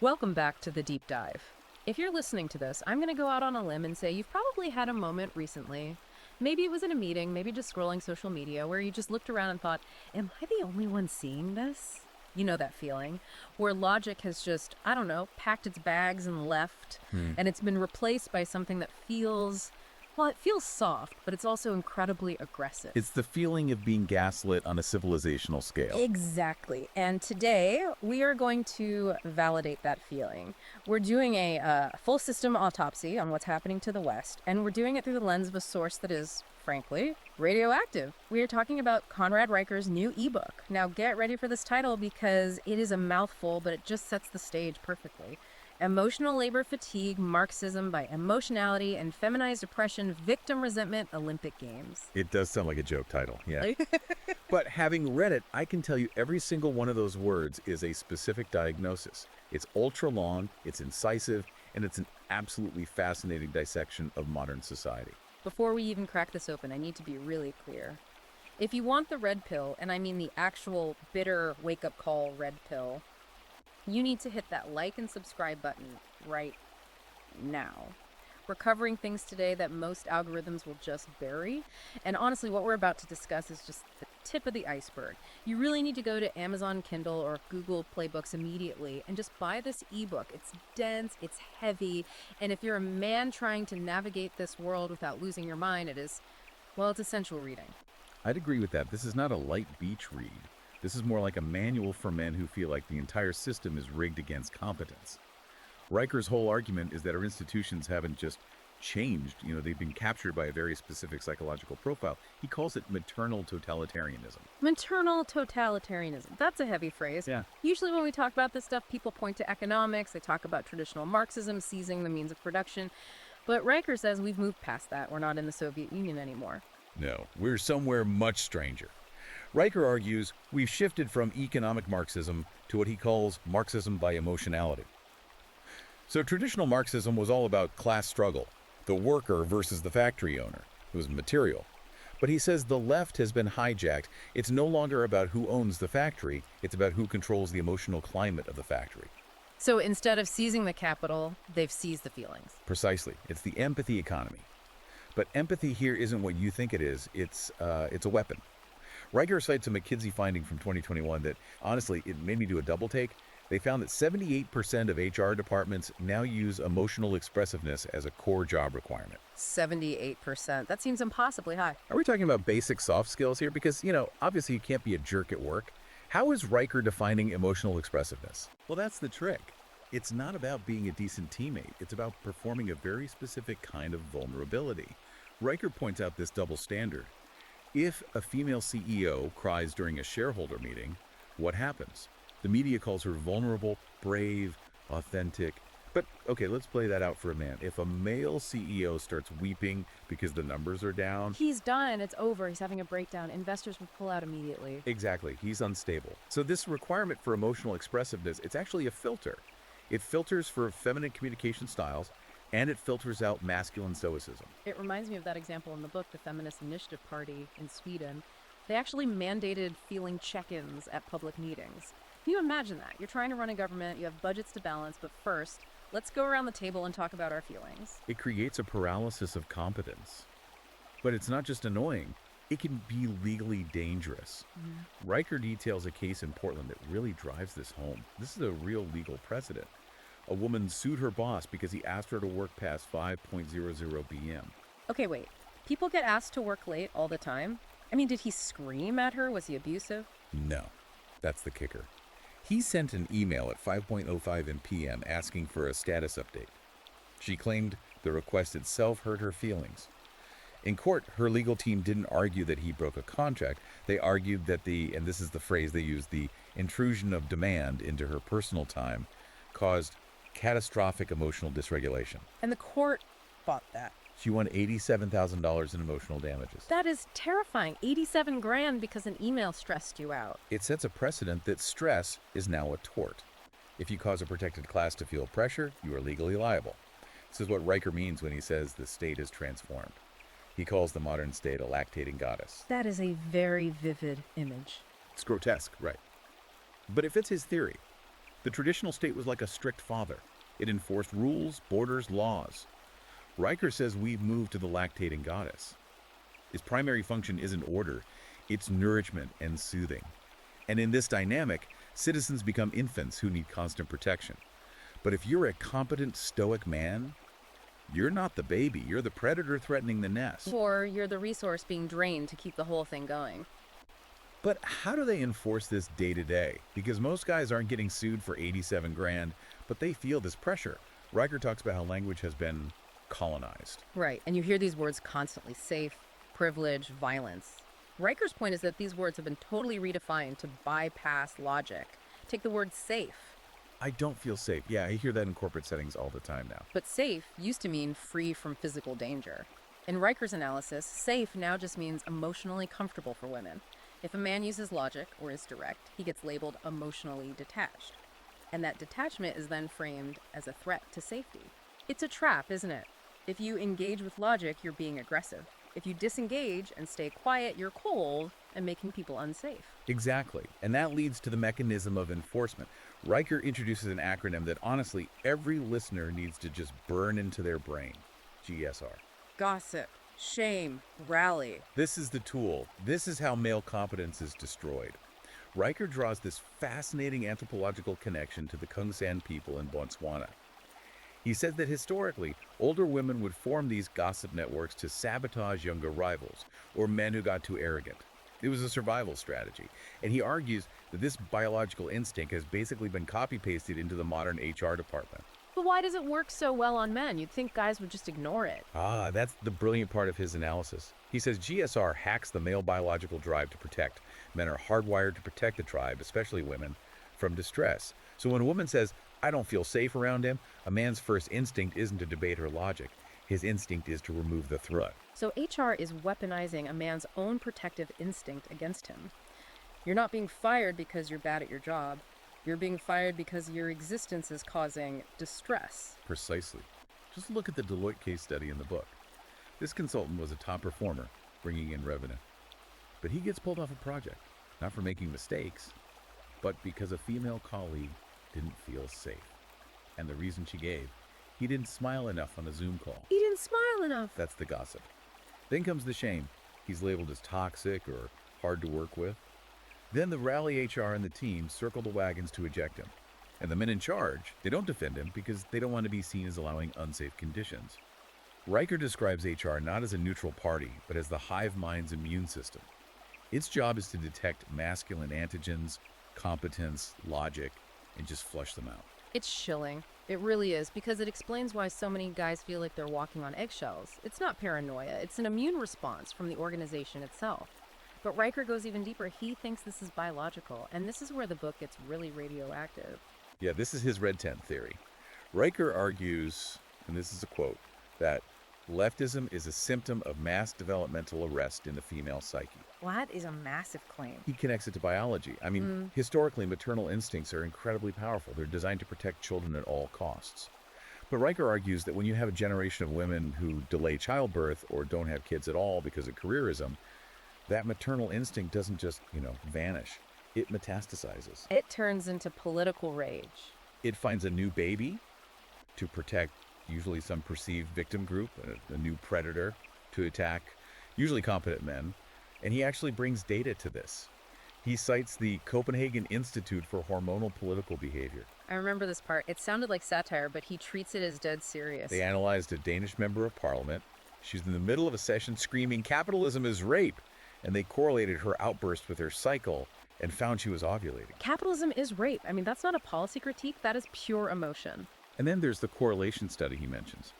Welcome back to the deep dive. If you're listening to this, I'm going to go out on a limb and say you've probably had a moment recently. Maybe it was in a meeting, maybe just scrolling social media, where you just looked around and thought, am I the only one seeing this? You know that feeling, where logic has just, I don't know, packed its bags and left, and it's been replaced by something that feels, well, it feels soft, but it's also incredibly aggressive. It's the feeling of being gaslit on a civilizational scale. Exactly. And today we are going to validate that feeling. We're doing a full system autopsy on what's happening to the West, and we're doing it through the lens of a source that is, frankly, radioactive. We are talking about Conrad Riker's new ebook. Now get ready for this title because it is a mouthful, but it just sets the stage perfectly. Emotional Labor Fatigue, Marxism by Emotionality and Feminized Oppression, Victim Resentment, Olympic Games. It does sound like a joke title, yeah. But having read it, I can tell you every single one of those words is a specific diagnosis. It's ultra long, it's incisive, and it's an absolutely fascinating dissection of modern society. Before we even crack this open, I need to be really clear. If you want the red pill, and I mean the actual bitter wake-up call red pill, you need to hit that like and subscribe button right now. We're covering things today that most algorithms will just bury. And honestly, what we're about to discuss is just the tip of the iceberg. You really need to go to Amazon Kindle or Google Play Books immediately and just buy this ebook. It's dense, it's heavy, and if you're a man trying to navigate this world without losing your mind, it's essential reading. I'd agree with that. This is not a light beach read. This is more like a manual for men who feel like the entire system is rigged against competence. Riker's whole argument is that our institutions haven't just changed. They've been captured by a very specific psychological profile. He calls it maternal totalitarianism. Maternal totalitarianism. That's a heavy phrase. Yeah. Usually when we talk about this stuff, people point to economics. They talk about traditional Marxism, seizing the means of production. But Riker says we've moved past that. We're not in the Soviet Union anymore. No, we're somewhere much stranger. Riker argues we've shifted from economic Marxism to what he calls Marxism by emotionality. So traditional Marxism was all about class struggle, the worker versus the factory owner. It was material. But he says the left has been hijacked. It's no longer about who owns the factory. It's about who controls the emotional climate of the factory. So instead of seizing the capital, they've seized the feelings. Precisely. It's the empathy economy. But empathy here isn't what you think it is. It's a weapon. Riker cites a McKinsey finding from 2021 that, honestly, it made me do a double take. They found that 78% of HR departments now use emotional expressiveness as a core job requirement. 78%. That seems impossibly high. Are we talking about basic soft skills here? Because, obviously you can't be a jerk at work. How is Riker defining emotional expressiveness? Well, that's the trick. It's not about being a decent teammate. It's about performing a very specific kind of vulnerability. Riker points out this double standard. If a female CEO cries during a shareholder meeting, what happens? The media calls her vulnerable, brave, authentic. But, okay, let's play that out for a man. If a male CEO starts weeping because the numbers are down... He's done. It's over. He's having a breakdown. Investors will pull out immediately. Exactly. He's unstable. So this requirement for emotional expressiveness, it's actually a filter. It filters for feminine communication styles, and it filters out masculine stoicism. It reminds me of that example in the book, the Feminist Initiative Party in Sweden. They actually mandated feeling check-ins at public meetings. Can you imagine that? You're trying to run a government, you have budgets to balance, but first, let's go around the table and talk about our feelings. It creates a paralysis of competence. But it's not just annoying, it can be legally dangerous. Riker details a case in Portland that really drives this home. This is a real legal precedent. A woman sued her boss because he asked her to work past 5:00 p.m. Okay, wait. People get asked to work late all the time? I mean, did he scream at her? Was he abusive? No, that's the kicker. He sent an email at 5:05 p.m. asking for a status update. She claimed the request itself hurt her feelings. In court, her legal team didn't argue that he broke a contract. They argued that and this is the phrase they used, the intrusion of demand into her personal time caused catastrophic emotional dysregulation. And the court fought that. She won $87,000 in emotional damages. That is terrifying. 87 grand because an email stressed you out. It sets a precedent that stress is now a tort. If you cause a protected class to feel pressure, you are legally liable. This is what Riker means when he says the state is transformed. He calls the modern state a lactating goddess. That is a very vivid image. It's grotesque, right? But it fits his theory. The traditional state was like a strict father. It enforced rules, borders, laws. Riker says we've moved to the lactating goddess. His primary function isn't order, it's nourishment and soothing. And in this dynamic, citizens become infants who need constant protection. But if you're a competent, stoic man, you're not the baby, you're the predator threatening the nest. Or you're the resource being drained to keep the whole thing going. But how do they enforce this day to day? Because most guys aren't getting sued for 87 grand, but they feel this pressure. Riker talks about how language has been colonized. Right, and you hear these words constantly: safe, privilege, violence. Riker's point is that these words have been totally redefined to bypass logic. Take the word safe. I don't feel safe. Yeah, I hear that in corporate settings all the time now. But safe used to mean free from physical danger. In Riker's analysis, safe now just means emotionally comfortable for women. If a man uses logic or is direct, he gets labeled emotionally detached. And that detachment is then framed as a threat to safety. It's a trap, isn't it? If you engage with logic, you're being aggressive. If you disengage and stay quiet, you're cold and making people unsafe. Exactly. And that leads to the mechanism of enforcement. Riker introduces an acronym that honestly every listener needs to just burn into their brain. GSR. Gossip, shame, rally. This is the tool. This is how male competence is destroyed. Riker draws this fascinating anthropological connection to the Kungsan people in Botswana. He says that historically, older women would form these gossip networks to sabotage younger rivals or men who got too arrogant. It was a survival strategy, and he argues that this biological instinct has basically been copy-pasted into the modern HR department. But why does it work so well on men? You'd think guys would just ignore it. That's the brilliant part of his analysis. He says GSR hacks the male biological drive to protect. Men are hardwired to protect the tribe, especially women, from distress. So when a woman says, "I don't feel safe around him," a man's first instinct isn't to debate her logic. His instinct is to remove the threat. So HR is weaponizing a man's own protective instinct against him. You're not being fired because you're bad at your job. You're being fired because your existence is causing distress. Precisely. Just look at the Deloitte case study in the book. This consultant was a top performer, bringing in revenue. But he gets pulled off a project, not for making mistakes, but because a female colleague didn't feel safe. And the reason she gave: he didn't smile enough on a Zoom call. He didn't smile enough. That's the gossip. Then comes the shame. He's labeled as toxic or hard to work with. Then the rally HR and the team circle the wagons to eject him. And the men in charge, they don't defend him because they don't want to be seen as allowing unsafe conditions. Riker describes HR not as a neutral party, but as the hive mind's immune system. Its job is to detect masculine antigens, competence, logic, and just flush them out. It's chilling. It really is, because it explains why so many guys feel like they're walking on eggshells. It's not paranoia, it's an immune response from the organization itself. But Riker goes even deeper. He thinks this is biological, and this is where the book gets really radioactive. Yeah, this is his red tent theory. Riker argues, and this is a quote, that leftism is a symptom of mass developmental arrest in the female psyche. Well, that is a massive claim. He connects it to biology. I mean, historically, maternal instincts are incredibly powerful. They're designed to protect children at all costs. But Riker argues that when you have a generation of women who delay childbirth or don't have kids at all because of careerism, that maternal instinct doesn't just, vanish. It metastasizes. It turns into political rage. It finds a new baby to protect usually some perceived victim group, a new predator to attack, usually competent men. And he actually brings data to this. He cites the Copenhagen Institute for Hormonal Political Behavior. I remember this part. It sounded like satire, but he treats it as dead serious. They analyzed a Danish member of parliament. She's in the middle of a session screaming, "Capitalism is rape!" And they correlated her outburst with her cycle and found she was ovulating. Capitalism is rape. I mean, that's not a policy critique. That is pure emotion. And then there's the correlation study he mentions.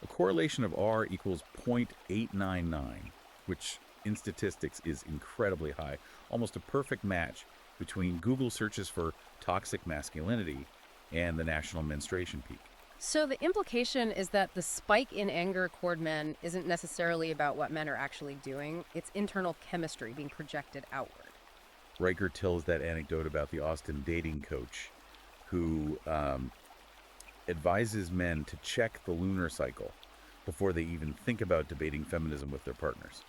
A correlation of R equals 0.899, which in statistics is incredibly high, almost a perfect match between Google searches for toxic masculinity and the national menstruation peak. So the implication is that the spike in anger toward men isn't necessarily about what men are actually doing. It's internal chemistry being projected outward. Riker tells that anecdote about the Austin dating coach who advises men to check the lunar cycle before they even think about debating feminism with their partners.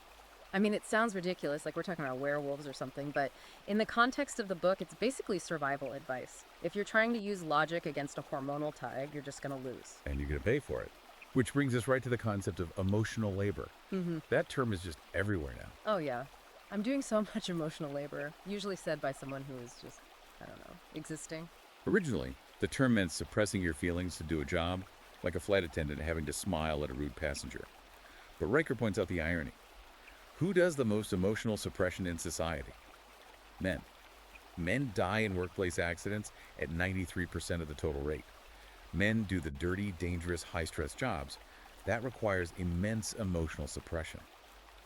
I mean, it sounds ridiculous, like we're talking about werewolves or something, but in the context of the book, it's basically survival advice. If you're trying to use logic against a hormonal tide, you're just going to lose. And you're going to pay for it. Which brings us right to the concept of emotional labor. Mm-hmm. That term is just everywhere now. Oh, yeah. I'm doing so much emotional labor, usually said by someone who is just, I don't know, existing. Originally, the term meant suppressing your feelings to do a job, like a flight attendant having to smile at a rude passenger. But Riker points out the irony. Who does the most emotional suppression in society? Men. Men die in workplace accidents at 93% of the total rate. Men do the dirty, dangerous, high-stress jobs. That requires immense emotional suppression.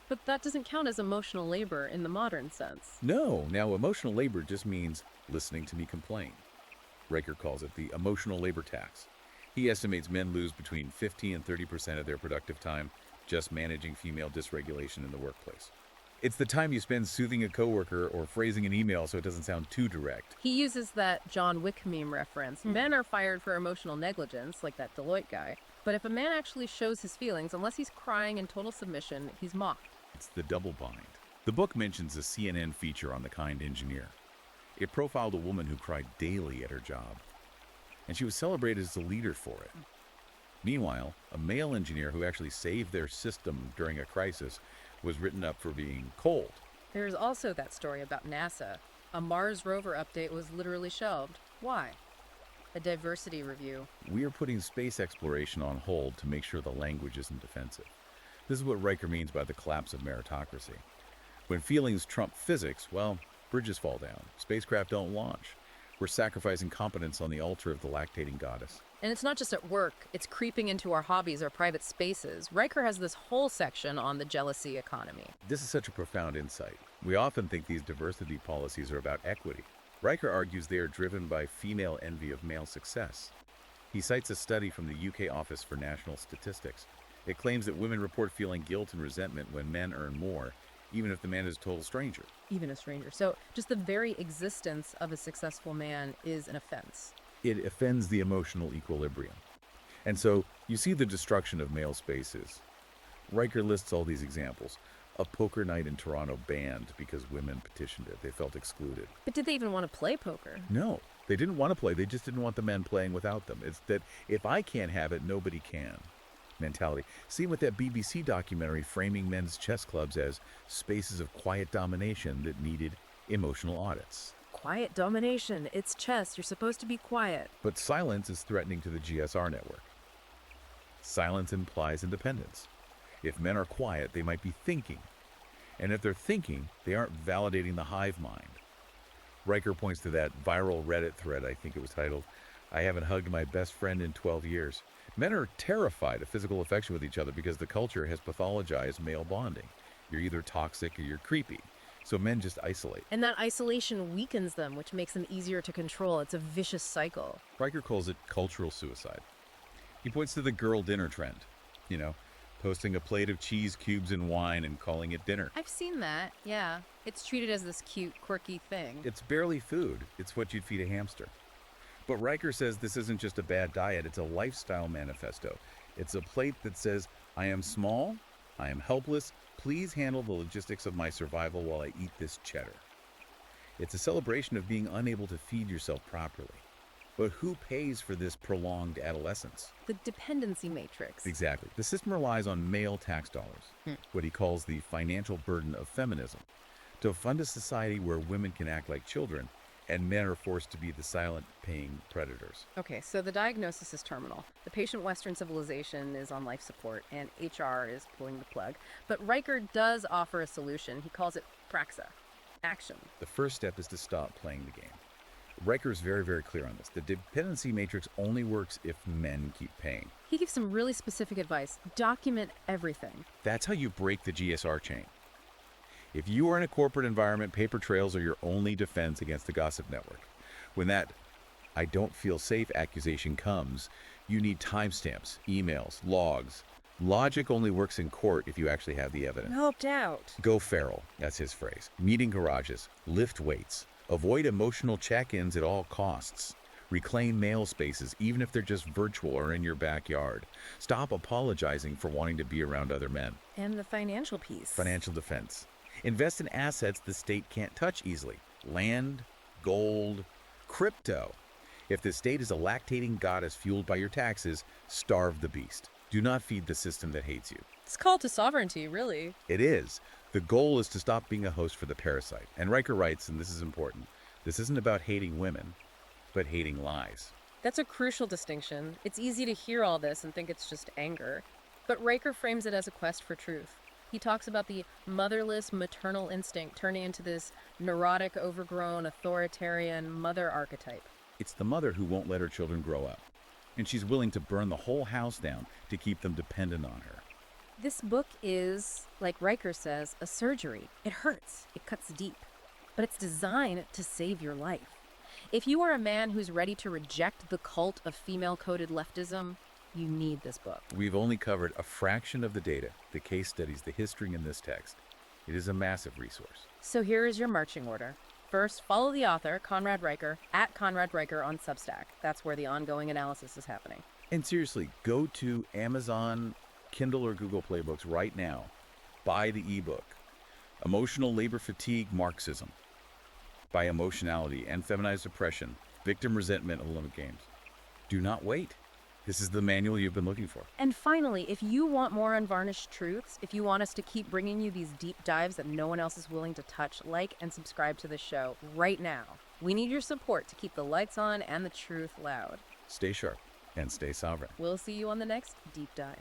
But that doesn't count as emotional labor in the modern sense. No, now emotional labor just means listening to me complain. Riker calls it the emotional labor tax. He estimates men lose between 50 and 30% of their productive time just managing female dysregulation in the workplace. It's the time you spend soothing a coworker or phrasing an email so it doesn't sound too direct. He uses that John Wick meme reference. Men are fired for emotional negligence, like that Deloitte guy. But if a man actually shows his feelings, unless he's crying in total submission, he's mocked. It's the double bind. The book mentions a CNN feature on the kind engineer. It profiled a woman who cried daily at her job, and she was celebrated as a leader for it. Meanwhile, a male engineer who actually saved their system during a crisis was written up for being cold. There's also that story about NASA. A Mars rover update was literally shelved. Why? A diversity review. We are putting space exploration on hold to make sure the language isn't offensive. This is what Riker means by the collapse of meritocracy. When feelings trump physics, well, bridges fall down. Spacecraft don't launch. We're sacrificing competence on the altar of the lactating goddess. And it's not just at work, it's creeping into our hobbies or private spaces. Riker has this whole section on the jealousy economy. This is such a profound insight. We often think these diversity policies are about equity. Riker argues they are driven by female envy of male success. He cites a study from the UK Office for National Statistics. It claims that women report feeling guilt and resentment when men earn more, even if the man is a total stranger. Even a stranger. So just the very existence of a successful man is an offense. It offends the emotional equilibrium. And so you see the destruction of male spaces. Riker lists all these examples. A poker night in Toronto banned because women petitioned it. They felt excluded. But did they even want to play poker? No, they didn't want to play. They just didn't want the men playing without them. It's that if I can't have it, nobody can mentality. Seen with that BBC documentary framing men's chess clubs as spaces of quiet domination that needed emotional audits. Quiet domination. It's chess. You're supposed to be quiet. But silence is threatening to the GSR network. Silence implies independence. If men are quiet, they might be thinking. And if they're thinking, they aren't validating the hive mind. Riker points to that viral Reddit thread, I think it was titled, "I haven't hugged my best friend in 12 years." Men are terrified of physical affection with each other because the culture has pathologized male bonding. You're either toxic or you're creepy. So men just isolate. And that isolation weakens them, which makes them easier to control. It's a vicious cycle. Riker calls it cultural suicide. He points to the girl dinner trend. You know, posting a plate of cheese cubes and wine and calling it dinner. I've seen that, yeah. It's treated as this cute, quirky thing. It's barely food. It's what you'd feed a hamster. But Riker says this isn't just a bad diet, it's a lifestyle manifesto. It's a plate that says, I am small, I am helpless, please handle the logistics of my survival while I eat this cheddar. It's a celebration of being unable to feed yourself properly. But who pays for this prolonged adolescence? The dependency matrix. Exactly. The system relies on male tax dollars, what he calls the financial burden of feminism, to fund a society where women can act like children and men are forced to be the silent paying predators. Okay, so the diagnosis is terminal. The patient Western civilization is on life support, and HR is pulling the plug. But Riker does offer a solution. He calls it praxa, action. The first step is to stop playing the game. Riker is very, very clear on this. The dependency matrix only works if men keep paying. He gives some really specific advice. Document everything. That's how you break the GSR chain. If you are in a corporate environment, paper trails are your only defense against the gossip network. When that "I don't feel safe" accusation comes, you need timestamps, emails, logs. Logic only works in court if you actually have the evidence. No doubt. Go feral, that's his phrase. Meeting garages, lift weights, avoid emotional check-ins at all costs. Reclaim male spaces, even if they're just virtual or in your backyard. Stop apologizing for wanting to be around other men. And the financial piece. Financial defense. Invest in assets the state can't touch easily. Land, gold, crypto. If the state is a lactating goddess fueled by your taxes, starve the beast. Do not feed the system that hates you. It's called to sovereignty, really. It is. The goal is to stop being a host for the parasite. And Riker writes, and this is important, this isn't about hating women, but hating lies. That's a crucial distinction. It's easy to hear all this and think it's just anger. But Riker frames it as a quest for truth. He talks about the motherless maternal instinct turning into this neurotic, overgrown, authoritarian mother archetype. It's the mother who won't let her children grow up. And she's willing to burn the whole house down to keep them dependent on her. This book is, like Riker says, a surgery. It hurts, it cuts deep, but it's designed to save your life. If you are a man who's ready to reject the cult of female-coded leftism, you need this book. We've only covered a fraction of the data, the case studies, the history in this text. It is a massive resource. So here is your marching order. First, follow the author, Conrad Riker, at Conrad Riker on Substack. That's where the ongoing analysis is happening. And seriously, go to Amazon, Kindle, or Google Playbooks right now. Buy the ebook, Emotional Labor Fatigue, Marxism. By Emotionality and Feminized Oppression, Victim Resentment, Olympic Games. Do not wait. This is the manual you've been looking for. And finally, if you want more unvarnished truths, if you want us to keep bringing you these deep dives that no one else is willing to touch, like and subscribe to the show right now. We need your support to keep the lights on and the truth loud. Stay sharp and stay sovereign. We'll see you on the next deep dive.